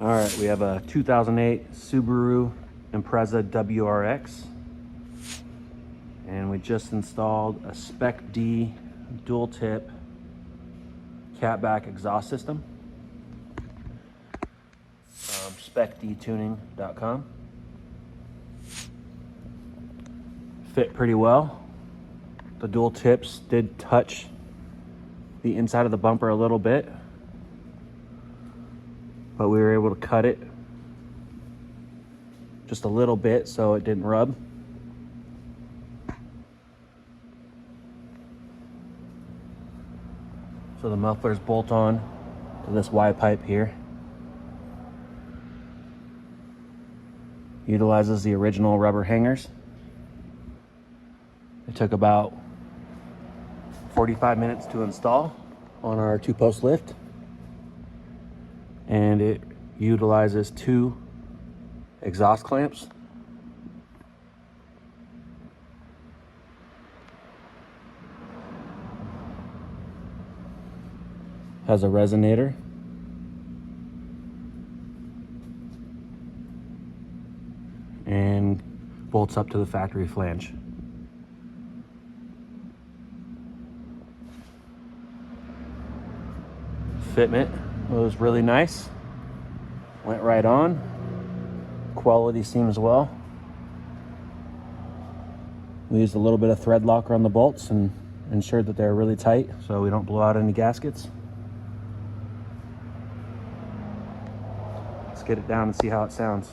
All right, we have a 2008 Subaru Impreza WRX, and we just installed a SPEC-D dual tip catback exhaust system. SPECDtuning.com. Fit pretty well. The dual tips did touch the inside of the bumper a little bit, but we were able to cut it just a little bit so it didn't rub. So the mufflers bolt on to this Y pipe here. Utilizes the original rubber hangers. It took about 45 minutes to install on our 2-post lift, and it utilizes 2 exhaust clamps. Has a resonator. And bolts up to the factory flange. Fitment was really nice. Went right on. Quality seems well. We used a little bit of thread locker on the bolts and ensured that they're really tight so we don't blow out any gaskets. Let's get it down and see how it sounds.